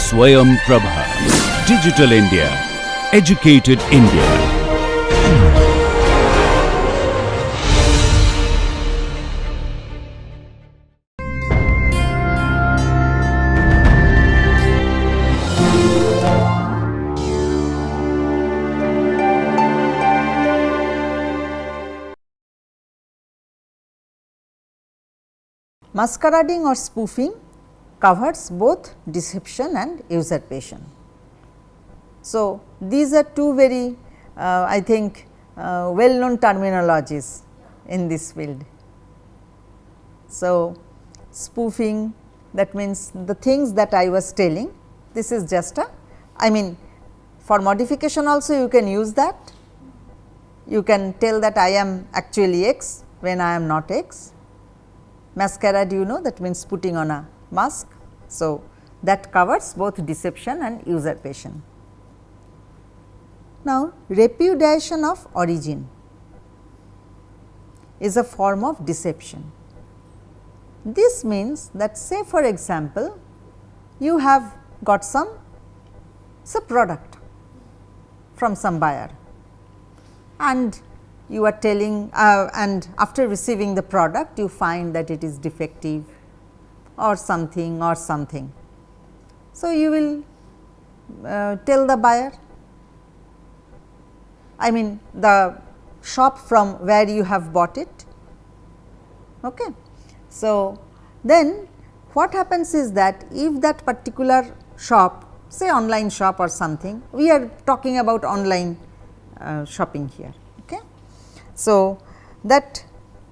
Swayam Prabha. Digital India. Educated India. Masquerading or spoofing covers both deception and usurpation. So, these are two very I think well known terminologies in this field. So, spoofing, that means the things that I was telling, this is just a, I mean for modification also you can use that. You can tell that I am actually X when I am not X. Masquerade, you know, that means putting on a mask. So, that covers both deception and usurpation. Now, repudiation of origin is a form of deception. This means that, say for example, you have got some product from some buyer and you are telling and after receiving the product you find that it is defective or something or something. So, you will tell the buyer, I mean the shop from where you have bought it. Okay. So, then what happens is that if that particular shop, say online shop or something, we are talking about online shopping here. Okay. So, that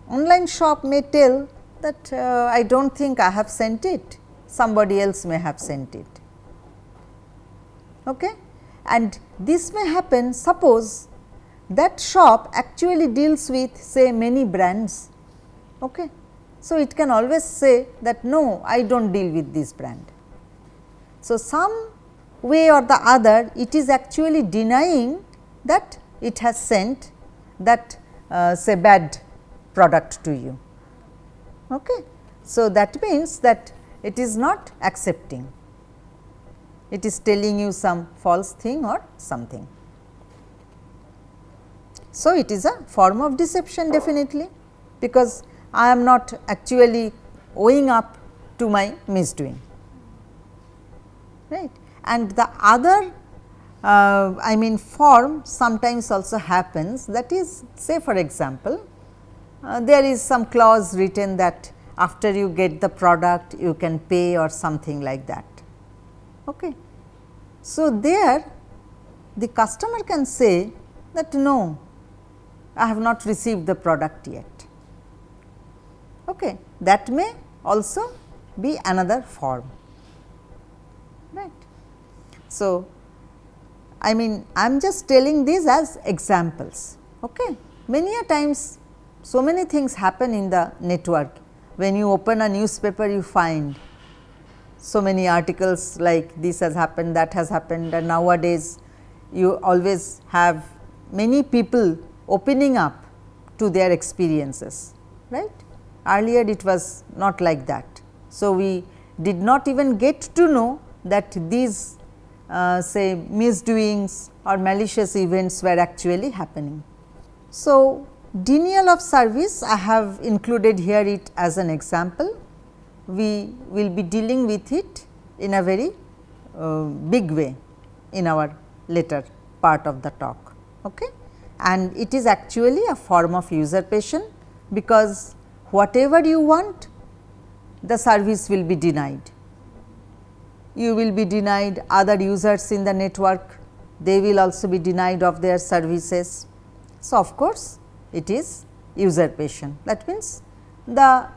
online shop may tell that I do not think I have sent it, somebody else may have sent it. Okay. And this may happen, suppose that shop actually deals with say many brands. Okay. So, it can always say that no, I do not deal with this brand. So, some way or the other it is actually denying that it has sent that say bad product to you. Okay. So, that means that it is not accepting, it is telling you some false thing or something. So, it is a form of deception definitely, because I am not actually owing up to my misdoing, right. And the other I mean form sometimes also happens, that is, say for example, there is some clause written that after you get the product you can pay or something like that. Okay. So, there the customer can say that no, I have not received the product yet. Okay. That may also be another form, right. So, I mean I am just telling these as examples. Okay. Many a times so many things happen in the network. When you open a newspaper you find so many articles like this has happened, that has happened, and nowadays you always have many people opening up to their experiences, right. Earlier it was not like that. So, we did not even get to know that these say misdoings or malicious events were actually happening. So, denial of service I have included here it as an example. We will be dealing with it in a very big way in our later part of the talk. Okay. And it is actually a form of usurpation, because whatever you want the service will be denied. You will be denied, other users in the network they will also be denied of their services. So, of course, it is usurpation. That means, the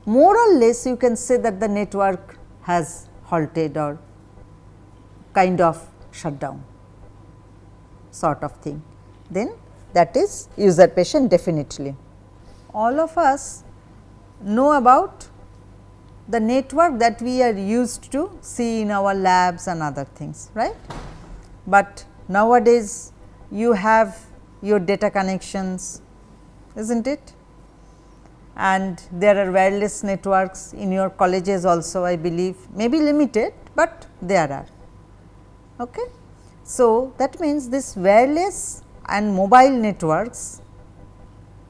more or less you can say that the network has halted or kind of shut down sort of thing, then that is usurpation definitely. All of us know about the network that we are used to see in our labs and other things, right. But nowadays you have your data connections, is not it, and there are wireless networks in your colleges also, I believe, may be limited, but there are. Okay. So, that means this wireless and mobile networks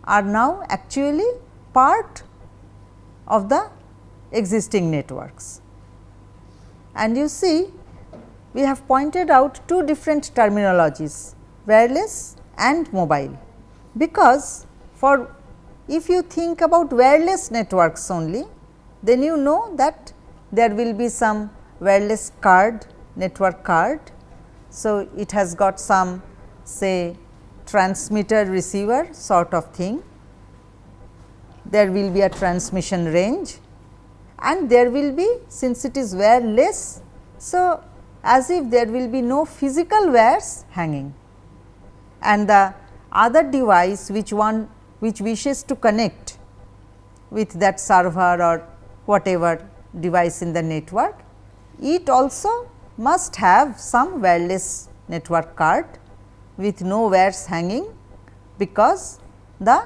are now actually part of the existing networks. And you see, we have pointed out two different terminologies, wireless and mobile, because for if you think about wireless networks only, then you know that there will be some wireless card, network card. So, it has got some say transmitter receiver sort of thing, there will be a transmission range and there will be, since it is wireless. So, as if there will be no physical wires hanging, and the other device which wishes to connect with that server or whatever device in the network, it also must have some wireless network card with no wires hanging, because the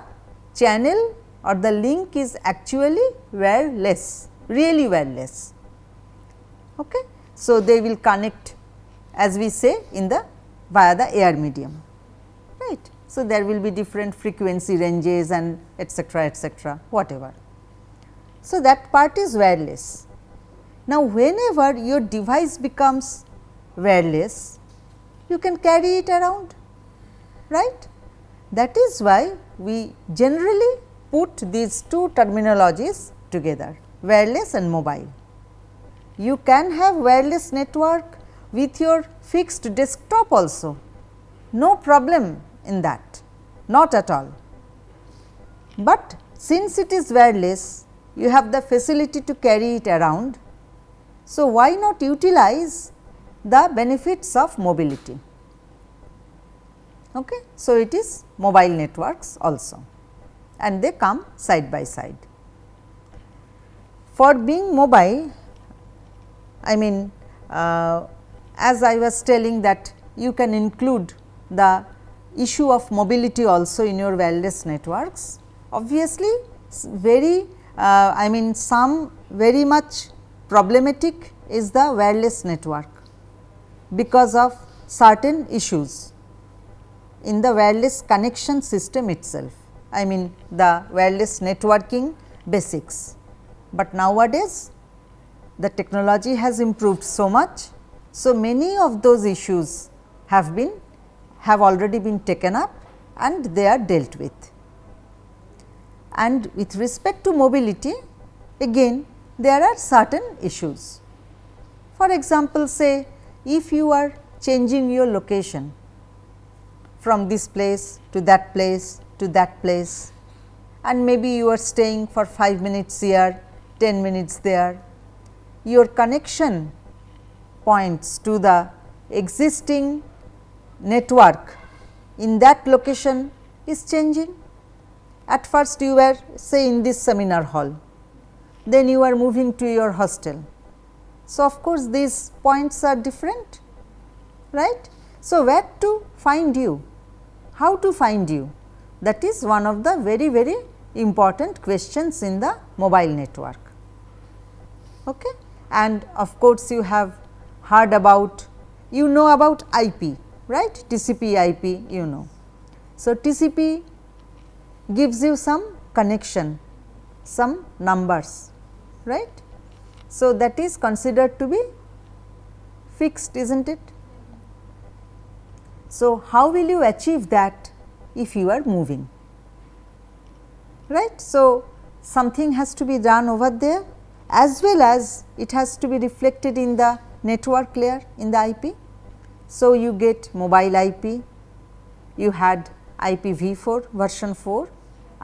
channel or the link is actually wireless, really wireless. Okay. So, they will connect, as we say, in the via the air medium, right. So, there will be different frequency ranges and etcetera, whatever. So, that part is wireless. Now, whenever your device becomes wireless, you can carry it around, right. That is why we generally put these two terminologies together, wireless and mobile. You can have wireless network with your fixed desktop also, no problem in that, not at all. But since it is wireless, you have the facility to carry it around. So, why not utilize the benefits of mobility? Okay. So, it is mobile networks also, and they come side by side. For being mobile, I mean, as I was telling that you can include the issue of mobility also in your wireless networks. Obviously, very I mean some very much problematic is the wireless network, because of certain issues in the wireless connection system itself, I mean the wireless networking basics. But nowadays the technology has improved so much. So, many of those issues have already been taken up and they are dealt with. And with respect to mobility, again there are certain issues. For example, say if you are changing your location from this place to that place to that place, and maybe you are staying for 5 minutes here, 10 minutes there, your connection points to the existing network in that location is changing. At first you were say in this seminar hall, then you are moving to your hostel. So, of course, these points are different, right. So, where to find you, how to find you, that is one of the very, very important questions in the mobile network. Okay. And of course, you have heard about, you know about IP, right, TCP IP, you know. So, TCP gives you some connection, some numbers, right. So, that is considered to be fixed, is not it? So, how will you achieve that if you are moving, right. So, something has to be done over there, as well as it has to be reflected in the network layer in the IP. So, you get mobile IP, you had IPv4 version 4,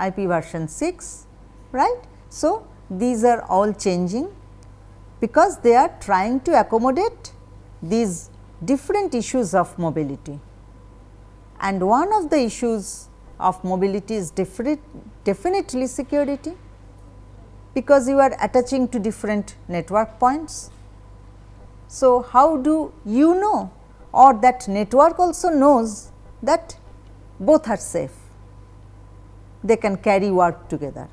IP version 6, right. So, these are all changing because they are trying to accommodate these different issues of mobility. And one of the issues of mobility is definitely security, because you are attaching to different network points. So, how do you know, or that network also knows that both are safe, they can carry work together,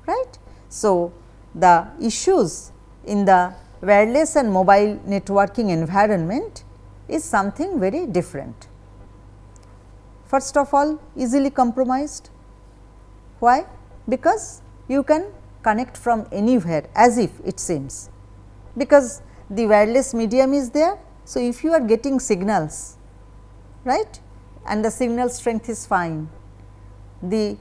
right. So, the issues in the wireless and mobile networking environment is something very different. First of all, easily compromised. Why? Because you can connect from anywhere, as if it seems, because the wireless medium is there. So, if you are getting signals, right, and the signal strength is fine, the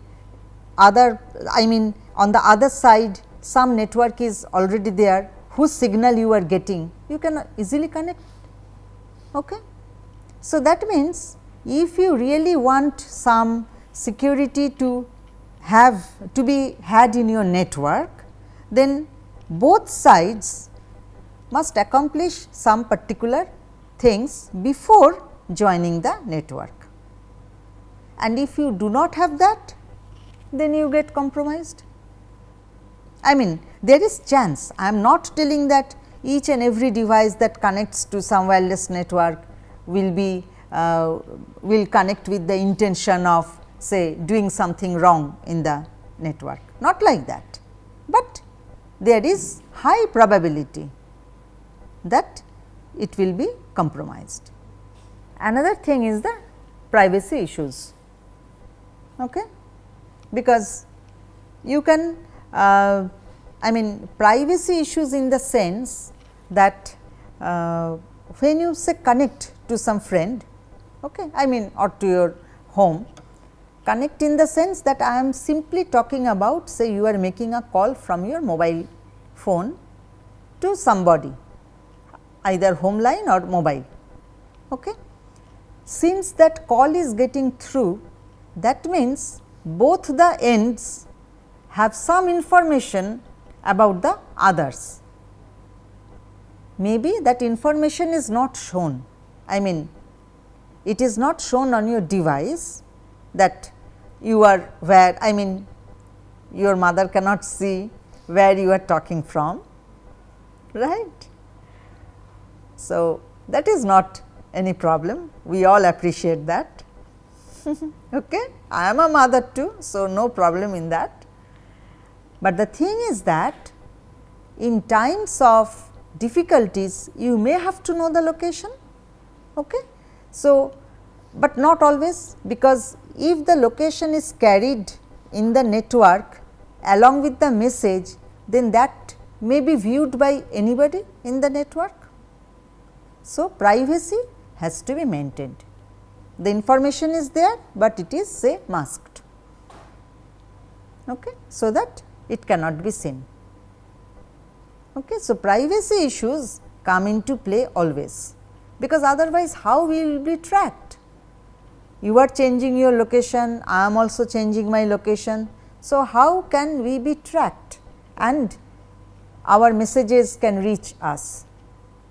other, I mean on the other side some network is already there whose signal you are getting, you can easily connect. Okay. So, that means if you really want some security to be had in your network, then both sides must accomplish some particular things before joining the network, and if you do not have that, then you get compromised. I mean, there is chance, I am not telling that each and every device that connects to some wireless network will be will connect with the intention of say doing something wrong in the network, not like that, but there is high probability that it will be compromised. Another thing is the privacy issues, okay? Because you can I mean privacy issues in the sense that when you say connect to some friend, okay, I mean or to your home, connect in the sense that I am simply talking about say you are making a call from your mobile phone to somebody, either home line or mobile. Okay. Since that call is getting through, that means both the ends have some information about the others. Maybe that information is not shown, I mean it is not shown on your device that you are where, I mean your mother cannot see where you are talking from, right. So, that is not any problem, we all appreciate that. Okay. I am a mother too, so no problem in that. But the thing is that in times of difficulties you may have to know the location. Okay. So, but not always, because if the location is carried in the network along with the message, then that may be viewed by anybody in the network. So, privacy has to be maintained. The information is there, but it is say masked, okay, so that it cannot be seen. Okay. So, privacy issues come into play always, because otherwise how we will be tracked? You are changing your location, I am also changing my location. So, how can we be tracked and our messages can reach us?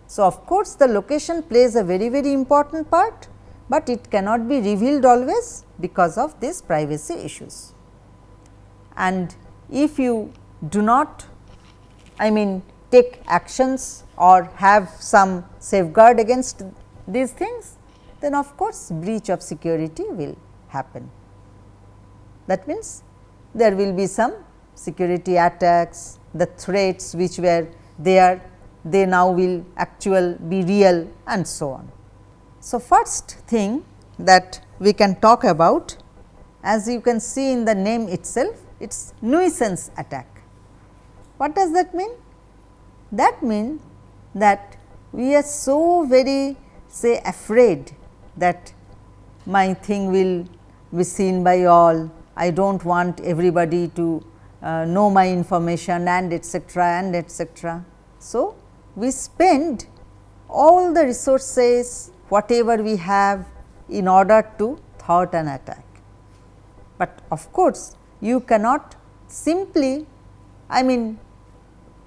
So, of course, the location plays a very important part, but it cannot be revealed always because of these privacy issues. And if you do not, I mean take actions or have some safeguard against these things, then of course, breach of security will happen. That means, there will be some security attacks, the threats which were there, they now will be real and so on. So, first thing that we can talk about, as you can see in the name itself, it is nuisance attack. What does that mean? That means that we are so very say afraid that my thing will be seen by all, I do not want everybody to know my information and etcetera and etcetera. So, we spend all the resources whatever we have in order to thwart an attack. But of course, you cannot simply, I mean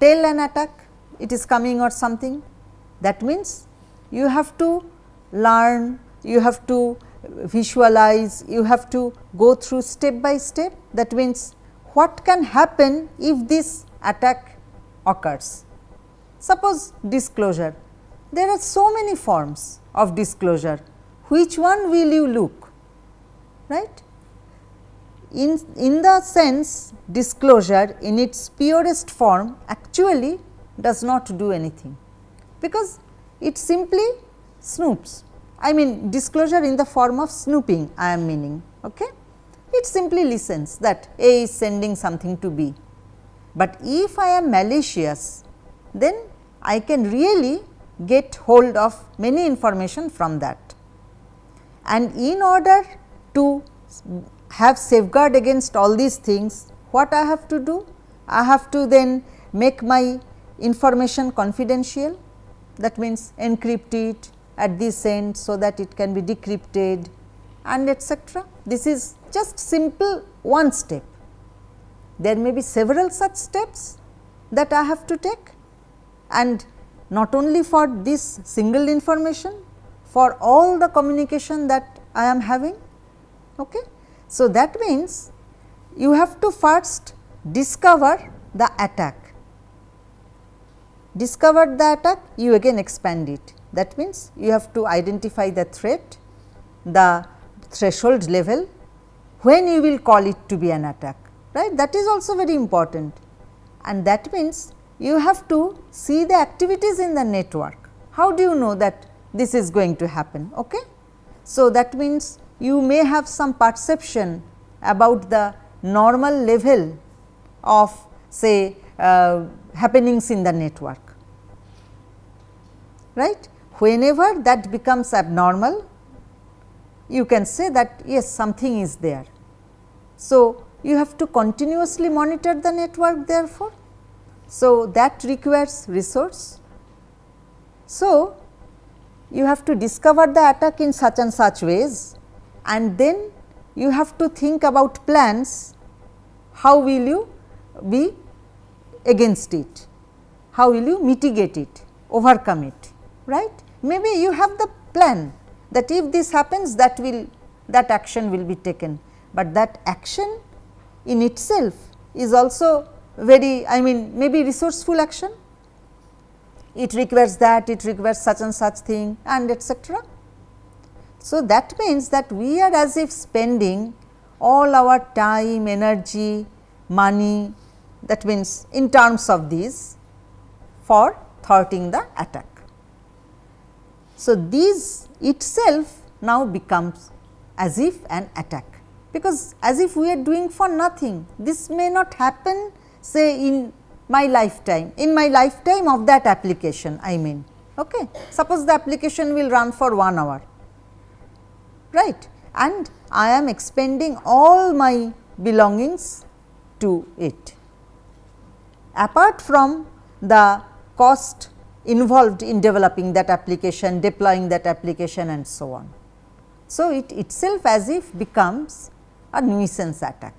tell an attack it is coming or something. That means, you have to learn, you have to visualize, you have to go through step by step. That means, what can happen if this attack occurs? Suppose disclosure, there are so many forms of disclosure, which one will you look, right? In the sense disclosure in its purest form actually does not do anything, because it simply snoops. I mean disclosure in the form of snooping I am meaning. Okay? It simply listens that A is sending something to B, but if I am malicious, then I can really get hold of many information from that. And in order to have safeguard against all these things, what I have to do? I have to then make my information confidential, that means encrypt it at this end so that it can be decrypted and etcetera. This is just simple one step. There may be several such steps that I have to take, and not only for this single information, for all the communication that I am having. Okay? So, that means you have to first discover the attack. Discovered the attack, you again expand it. That means, you have to identify the threat, the threshold level, when you will call it to be an attack, right. That is also very important, and that means you have to see the activities in the network. How do you know that this is going to happen? Okay? So, that means you may have some perception about the normal level of say happenings in the network, right. Whenever that becomes abnormal, you can say that yes, something is there. So, you have to continuously monitor the network therefore. So, that requires resource. So, you have to discover the attack in such and such ways, and then you have to think about plans. How will you be against it? How will you mitigate it, overcome it, right? Maybe you have the plan that if this happens, that action will be taken, but that action in itself is also very, I mean maybe resourceful action. It requires that, it requires such and such thing and etcetera. So, that means that we are as if spending all our time, energy, money, that means in terms of these for thwarting the attack. So, this itself now becomes as if an attack, because as if we are doing for nothing. This may not happen say in my lifetime, of that application I mean. Okay. Suppose the application will run for 1 hour, right, and I am expending all my belongings to it. Apart from the cost involved in developing that application, deploying that application and so on. So, it itself as if becomes a nuisance attack,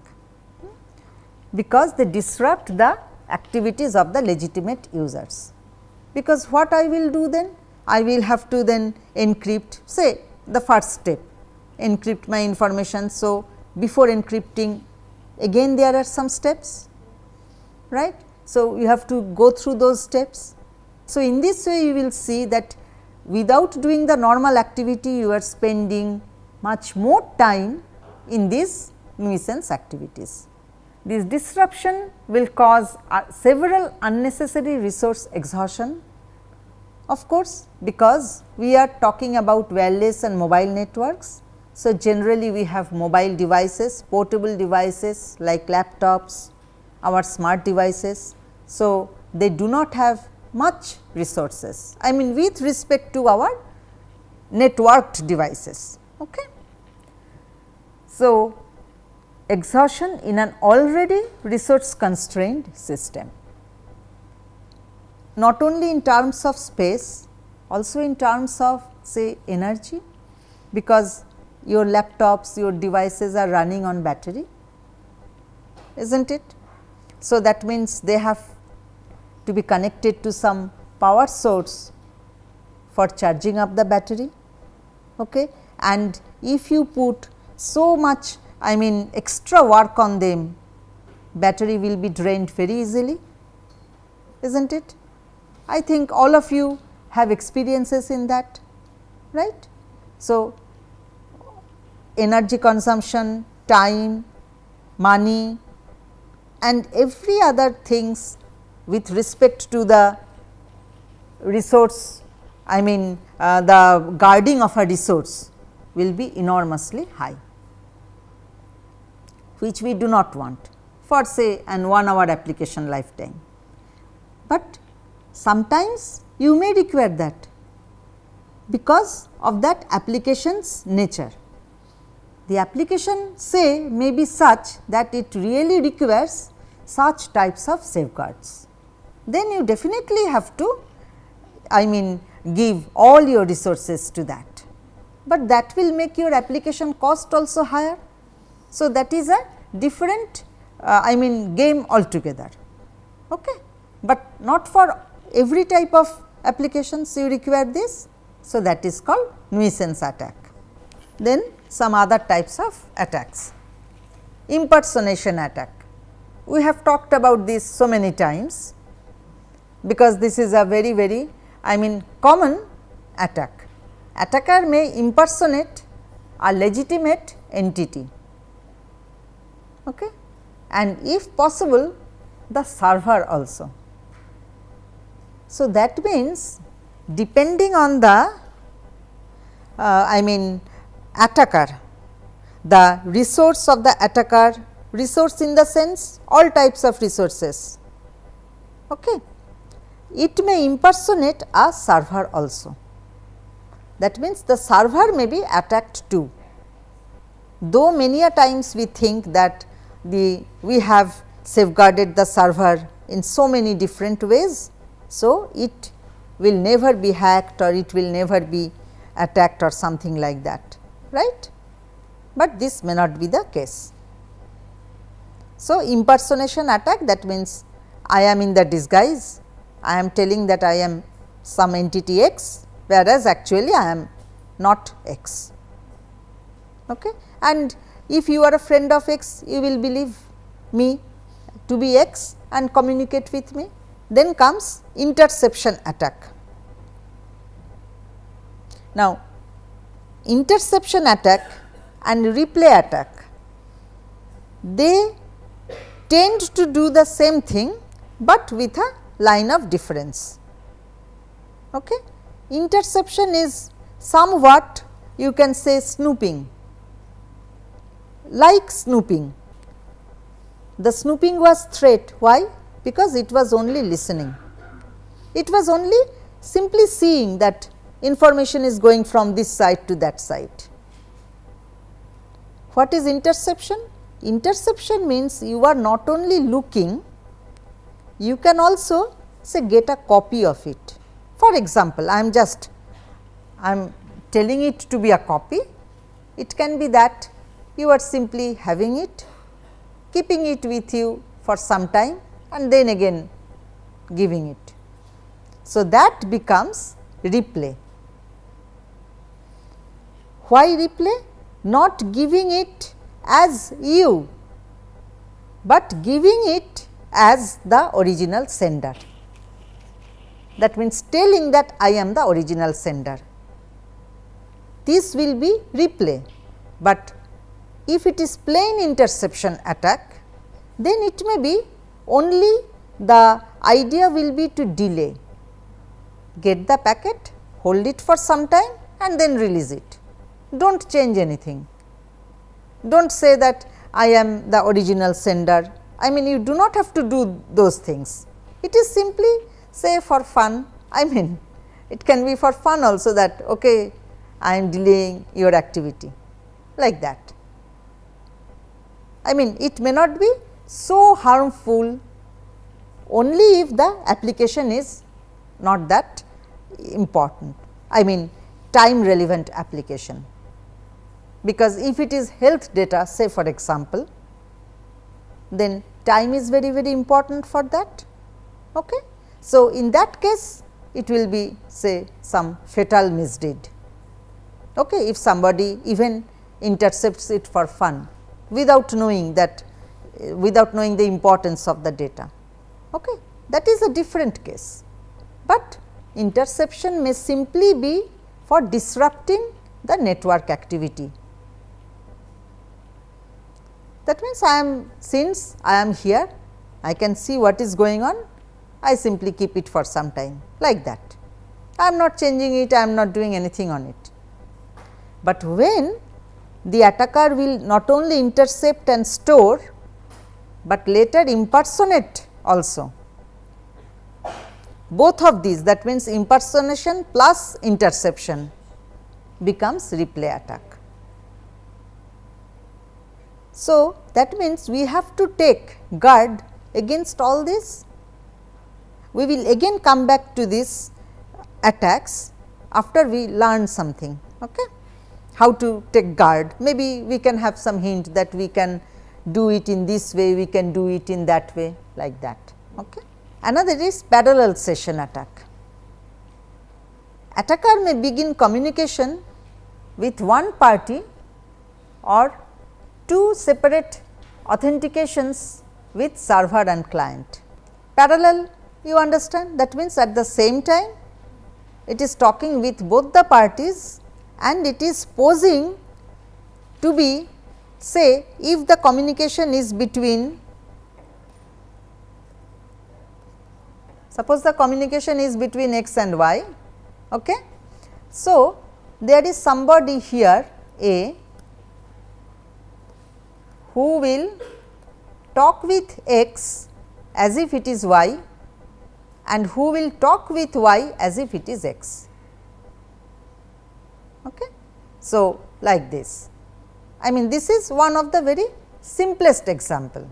because they disrupt the activities of the legitimate users. Because what I will do then? I will have to then encrypt, say the first step, encrypt my information. So, before encrypting again there are some steps, right. So, you have to go through those steps. So, in this way you will see that without doing the normal activity, you are spending much more time in these nuisance activities. This disruption will cause several unnecessary resource exhaustion, of course, because we are talking about wireless and mobile networks. So, generally we have mobile devices, portable devices like laptops, our smart devices. So, they do not have much resources, I mean with respect to our networked devices. Okay. So, exhaustion in an already resource constrained system, not only in terms of space, also in terms of say energy, because your laptops, your devices are running on battery, is not it. So, that means they have to be connected to some power source for charging up the battery, okay. And if you put so much, I mean extra work on them, battery will be drained very easily, is not it. I think all of you have experiences in that, right. So, energy consumption, time, money and every other things with respect to the resource, I mean the guarding of a resource will be enormously high, which we do not want for say an 1 hour application lifetime. But sometimes you may require that because of that application's nature. The application say may be such that it really requires such types of safeguards. Then you definitely have to give all your resources to that, but that will make your application cost also higher. So, that is a different game altogether, okay. But not for every type of applications you require this. So, that is called nuisance attack. Then some other types of attacks. Impersonation attack, we have talked about this so many times, because this is a very common attack. Attacker may impersonate a legitimate entity, okay, and if possible the server also. So, that means depending on the attacker, the resource of the attacker, resource in the sense all types of resources, okay. It may impersonate a server also. That means the server may be attacked too, though many a times we think that we have safeguarded the server in so many different ways. So, it will never be hacked or it will never be attacked or something like that, right, but this may not be the case. So, impersonation attack, that means I am in the disguise, I am telling that I am some entity X, whereas actually I am not X, okay. And if you are a friend of X, you will believe me to be X and communicate with me. Then comes interception attack. Now, interception attack and replay attack, they tend to do the same thing, but with a line of difference, okay. Interception is somewhat you can say snooping, like snooping. The snooping was threat, why? Because it was only listening, it was only simply seeing that information is going from this side to that side. What is interception? Interception means you are not only looking, you can also say get a copy of it. For example, I am telling it to be a copy, it can be that you are simply having it, keeping it with you for some time and then again giving it. So, that becomes replay. Why replay? Not giving it as you, but giving it as the original sender. That means telling that I am the original sender. This will be replay, but if it is plain interception attack, then it may be only the idea will be to delay, get the packet, hold it for some time and then release it. Do not change anything, do not say that I am the original sender. I mean, you do not have to do those things. It is simply say for fun, it can be for fun also that okay, I am delaying your activity, like that. It may not be so harmful only if the application is not that important, time relevant application, because if it is health data, say for example, then time is very important for that. Okay. So, in that case it will be say some fatal misdeed, okay, if somebody even intercepts it for fun without knowing that, without knowing the importance of the data, okay, that is a different case. But interception may simply be for disrupting the network activity. That means, since I am here, I can see what is going on, I simply keep it for some time, like that. I am not changing it, I am not doing anything on it. But when the attacker will not only intercept and store, but later impersonate also. Both of these, that means impersonation plus interception, becomes replay attack. So, that means we have to take guard against all this. We will again come back to these attacks after we learn something. Okay? How to take guard, maybe we can have some hint that we can do it in this way, we can do it in that way, like that. Okay? Another is parallel session attack. Attacker may begin communication with one party or two separate authentications with server and client. Parallel, you understand, that means at the same time it is talking with both the parties and it is posing to be, say, if the communication is between, suppose the communication is between x and y. Okay. So, there is somebody here A who will talk with x as if it is y and who will talk with y as if it is x. Okay. So, like this, I mean this is one of the very simplest example.